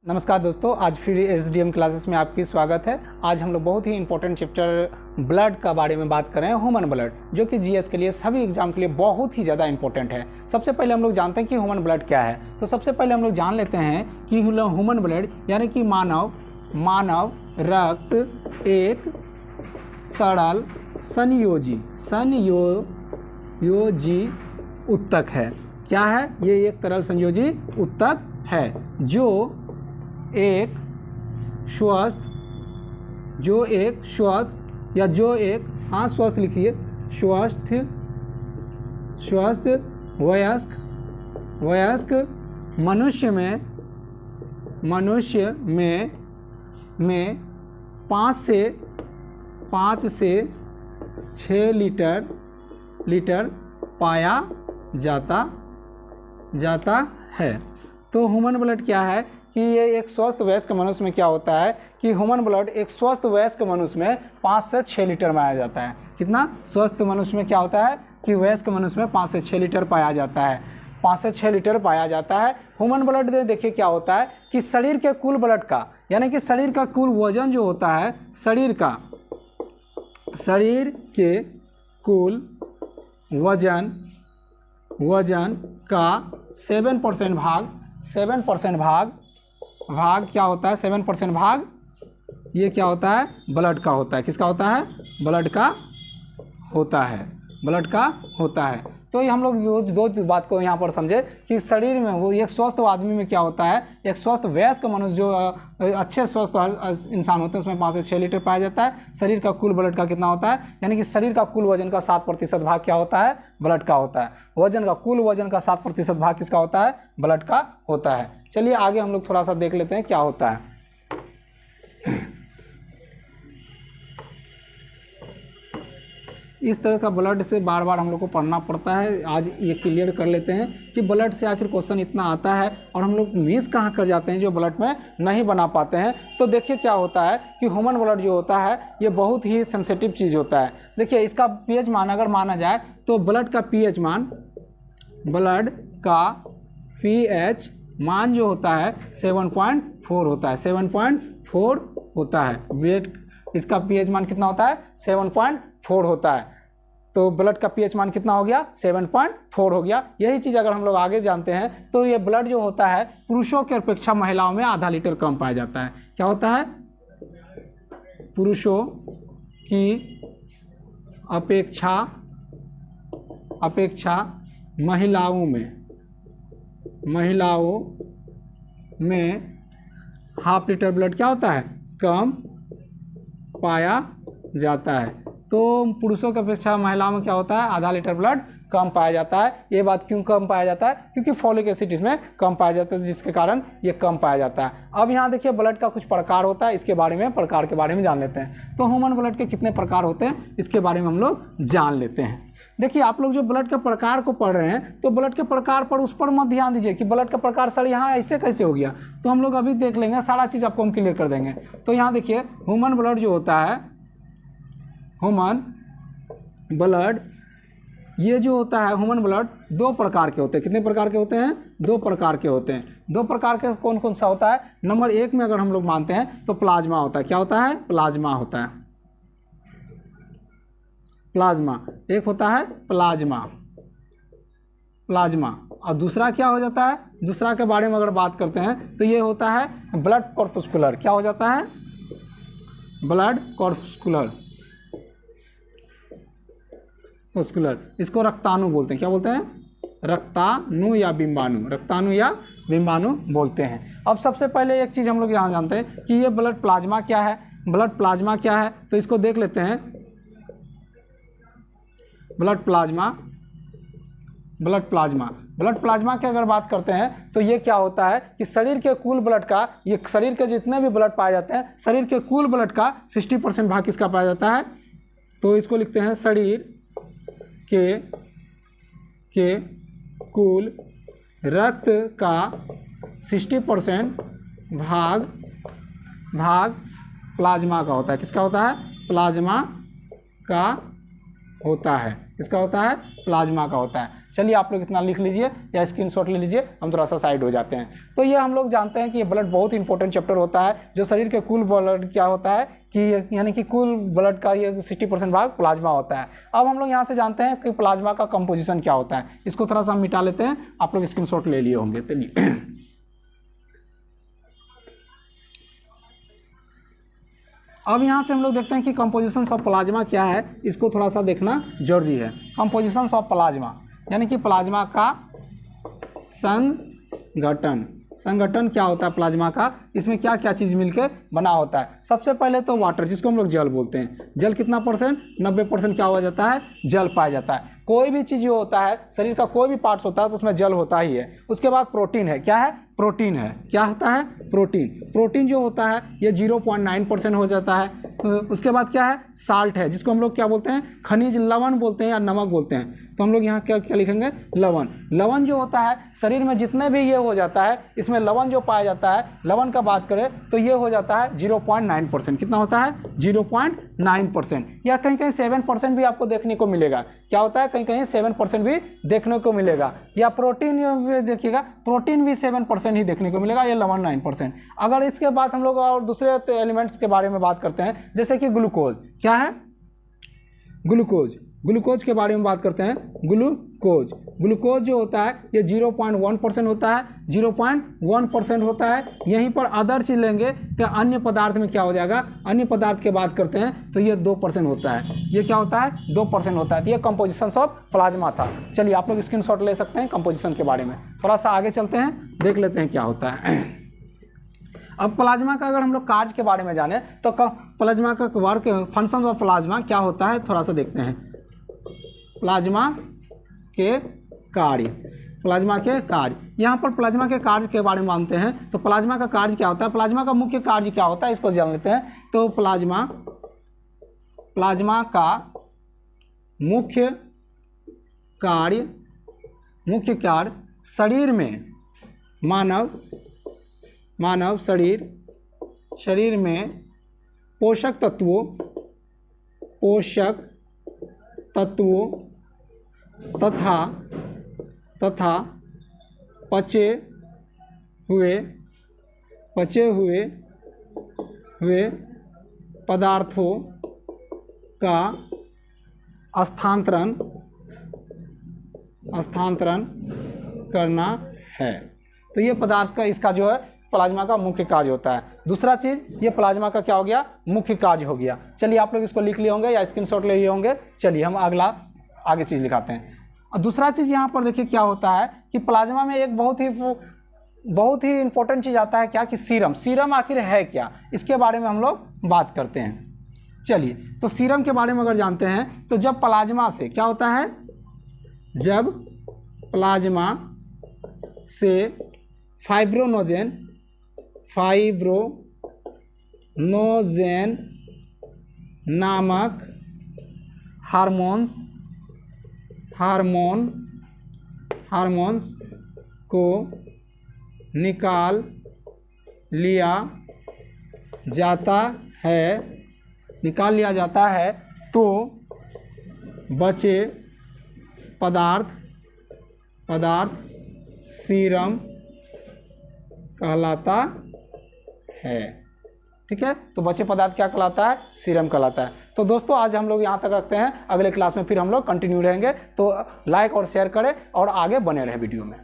नमस्कार दोस्तों, आज फिर एसडीएम क्लासेस में आपकी स्वागत है। आज हम लोग बहुत ही इंपॉर्टेंट चैप्टर ब्लड का बारे में बात कर रहे हैं, ह्यूमन ब्लड, जो कि जीएस के लिए सभी एग्जाम के लिए बहुत ही ज़्यादा इंपॉर्टेंट है। सबसे पहले हम लोग जानते हैं कि ह्यूमन ब्लड क्या है। तो सबसे पहले हम लोग जान लेते हैं कि ह्यूमन ब्लड यानी कि मानव रक्त एक तरल संयोजी उत्तक है। क्या है ये? एक तरल संयोजी उत्तक है जो एक स्वस्थ लिखिए, स्वस्थ वयस्क मनुष्य में 5 से 6 लीटर पाया जाता है। तो ह्यूमन ब्लड क्या है कि ये एक स्वस्थ वयस्क मनुष्य में क्या होता है कि ह्यूमन ब्लड एक स्वस्थ वयस्क मनुष्य में 5 से 6 लीटर पाया जाता है। कितना? स्वस्थ मनुष्य में क्या होता है कि वयस्क मनुष्य में 5 से 6 लीटर पाया जाता है। 5 से 6 लीटर पाया जाता है। ह्यूमन ब्लड देखिए क्या होता है कि शरीर के कुल ब्लड का यानी कि शरीर का कुल वजन जो होता है, शरीर के कुल वजन का 7% भाग क्या होता है? 7% भाग ये क्या होता है? ब्लड का होता है। किसका होता है? ब्लड का होता है। तो ये हम लोग दो बात को यहाँ पर समझे कि शरीर में वो एक स्वस्थ आदमी में क्या होता है, एक स्वस्थ वयस्क मनुष्य जो अच्छे स्वस्थ इंसान होते हैं उसमें 5 से 6 लीटर पाया जाता है। शरीर का कुल ब्लड का कितना होता है? यानी कि शरीर का कुल वजन का 7% भाग क्या होता है? ब्लड का होता है। कुल वजन का 7% भाग किसका होता है? ब्लड का होता है। चलिए आगे हम लोग थोड़ा सा देख लेते हैं क्या होता है। इस तरह का ब्लड से बार बार हम लोग को पढ़ना पड़ता है। आज ये क्लियर कर लेते हैं कि ब्लड से आखिर क्वेश्चन इतना आता है और हम लोग मिस कहाँ कर जाते हैं जो ब्लड में नहीं बना पाते हैं। तो देखिए क्या होता है कि ह्यूमन ब्लड जो होता है ये बहुत ही सेंसिटिव चीज़ होता है। देखिए इसका पीएच मान अगर माना जाए तो ब्लड का पीएच मान जो होता है 7.4 होता है। 7.4 होता है। वेट इसका पीएच मान कितना होता है? 7.4 होता है। तो ब्लड का पीएच मान कितना हो गया? 7.4 हो गया। यही चीज़ अगर हम लोग आगे जानते हैं तो ये ब्लड जो होता है पुरुषों की अपेक्षा महिलाओं में आधा लीटर कम पाया जाता है। क्या होता है? पुरुषों की अपेक्षा महिलाओं में हाफ लीटर ब्लड क्या होता है? कम पाया जाता है। तो पुरुषों की अपेक्षा महिलाओं में क्या होता है? आधा लीटर ब्लड कम पाया जाता है। ये बात क्यों कम पाया जाता है? क्योंकि फॉलिक एसिड इसमें कम पाया जाता है, जिसके कारण ये कम पाया जाता है। अब यहाँ देखिए ब्लड का कुछ प्रकार होता है, इसके बारे में जान लेते हैं। तो ह्यूमन ब्लड के कितने प्रकार होते हैं इसके बारे में हम लोग जान लेते हैं। देखिए आप लोग जो ब्लड के प्रकार को पढ़ रहे हैं तो ब्लड के प्रकार पर उस पर मत ध्यान दीजिए कि ब्लड का प्रकार सर यहाँ ऐसे कैसे हो गया। तो हम लोग अभी देख लेंगे, सारा चीज़ आपको हम क्लियर कर देंगे। तो यहाँ देखिए ह्यूमन ब्लड जो होता है, ह्यूमन ब्लड ये जो होता है ह्यूमन ब्लड 2 प्रकार के होते हैं। कितने प्रकार के होते हैं? 2 प्रकार के होते हैं। 2 प्रकार के कौन कौन सा होता है? नंबर 1 में अगर हम लोग मानते हैं तो प्लाज्मा होता है। क्या होता है? प्लाज्मा होता है। एक होता है प्लाज्मा। और दूसरा क्या हो जाता है? दूसरा के बारे में अगर बात करते हैं तो ये होता है ब्लड कॉर्पस्कुलर। क्या हो जाता है? Blood corpuscular. इसको रक्ताणु बोलते हैं। क्या बोलते हैं? रक्ताणु या बिंबाणु बोलते हैं। अब सबसे पहले एक चीज़ हम लोग यहाँ जानते हैं कि ये ब्लड प्लाज्मा क्या है। तो इसको देख लेते हैं। ब्लड प्लाज्मा की अगर बात करते हैं तो ये क्या होता है कि शरीर के कुल ब्लड का, ये शरीर के जितने भी ब्लड पाए जाते हैं, शरीर के कुल ब्लड का 60% भाग किसका पाया जाता है? तो इसको लिखते हैं शरीर के कुल रक्त का 60% भाग प्लाज्मा का होता है। किसका होता है? प्लाज्मा का होता है। इसका होता है प्लाज्मा का होता है। चलिए आप लोग इतना लिख लीजिए या स्क्रीनशॉट ले लीजिए, हम थोड़ा सा साइड हो जाते हैं। तो ये हम लोग जानते हैं कि ये ब्लड बहुत इंपॉर्टेंट चैप्टर होता है, जो शरीर के कुल ब्लड क्या होता है कि यानी कि कुल ब्लड का ये 60% भाग प्लाज्मा होता है। अब हम लोग यहाँ से जानते हैं कि प्लाज्मा का कंपोजिशन क्या होता है। इसको थोड़ा सा हम मिटा लेते हैं, आप लोग स्क्रीनशॉट ले लिए होंगे। चलिए अब यहाँ से हम लोग देखते हैं कि कंपोजिशन ऑफ प्लाज्मा क्या है, इसको थोड़ा सा देखना जरूरी है। कंपोजिशन ऑफ प्लाज्मा यानी कि प्लाज्मा का संगठन क्या होता है प्लाज्मा का, इसमें क्या क्या चीज़ मिलकर बना होता है। सबसे पहले तो वाटर, जिसको हम लोग जल बोलते हैं। जल कितना परसेंट, 90% क्या हो जाता है, जल पाया जाता है। कोई भी चीज़ जो होता है, शरीर का कोई भी पार्ट्स होता है तो उसमें जल होता ही है। उसके बाद प्रोटीन है, क्या है, प्रोटीन है, क्या होता है, प्रोटीन जो होता है ये 0.9% हो जाता है। उसके बाद क्या है, साल्ट है, जिसको हम लोग क्या बोलते हैं, खनिज लवण बोलते हैं या नमक बोलते हैं। तो हम लोग यहाँ क्या क्या लिखेंगे, लवण जो होता है शरीर में जितने भी ये हो जाता है, इसमें लवण जो पाया जाता है, लवण का बात करें तो ये हो जाता है 0.9%। कितना होता है, 0.9%, या कहीं कहीं 7% भी आपको देखने को मिलेगा। क्या होता है, कहीं कहीं 7% भी देखने को मिलेगा। या प्रोटीन देखिएगा, प्रोटीन भी 7% ही देखने को मिलेगा, या लवण 9%। अगर इसके बाद हम लोग और दूसरे एलिमेंट्स के बारे में बात करते हैं, जैसे कि ग्लूकोज, क्या है, ग्लूकोज के बारे में बात करते हैं। ग्लूकोज जो होता है ये 0.1% होता है, 0.1% होता है। यहीं पर अदर चीज लेंगे तो अन्य पदार्थ में क्या हो जाएगा, अन्य पदार्थ की बात करते हैं तो ये 2% होता है। ये क्या होता है, 2% होता है। तो ये कंपोजिशन ऑफ प्लाज्मा था। चलिए आप लोग स्क्रीनशॉट ले सकते हैं कंपोजिशन के बारे में। थोड़ा सा आगे चलते हैं, देख लेते हैं क्या होता है। अब प्लाज्मा का अगर हम लोग कार्य के बारे में जाने तो प्लाज्मा का वर्क, फंक्शन ऑफ प्लाज्मा क्या होता है, थोड़ा सा देखते हैं। प्लाज्मा के कार्य, यहाँ पर प्लाज्मा के कार्य के बारे में मानते हैं। तो प्लाज्मा का कार्य क्या होता है, प्लाज्मा का मुख्य कार्य क्या होता है, इसको जान लेते हैं। तो प्लाज्मा का मुख्य कार्य शरीर में, मानव शरीर में पोषक तत्वों तथा पचे हुए पदार्थों का स्थानांतरण करना है। तो ये पदार्थ का, इसका जो है प्लाज्मा का मुख्य कार्य होता है। दूसरा चीज, ये प्लाज्मा का क्या हो गया, मुख्य कार्य हो गया। चलिए आप लोग इसको लिख लिए होंगे या स्क्रीनशॉट ले लिए होंगे। चलिए हम आगे चीज लिखाते हैं। और दूसरा चीज यहाँ पर देखिए क्या होता है कि प्लाज्मा में एक बहुत ही इंपॉर्टेंट चीज आता है, क्या कि सीरम आखिर है क्या, इसके बारे में हम लोग बात करते हैं। चलिए तो सीरम के बारे में अगर जानते हैं तो जब प्लाज्मा से क्या होता है, जब प्लाज्मा से फाइब्रोनोजेन नामक हार्मोन्स को निकाल लिया जाता है तो बचे पदार्थ सीरम कहलाता है। ठीक है, तो बचे पदार्थ क्या कहलाता है, सीरम कहलाता है। तो दोस्तों आज हम लोग यहाँ तक रखते हैं, अगले क्लास में फिर हम लोग कंटिन्यू रहेंगे। तो लाइक और शेयर करें और आगे बने रहे वीडियो में।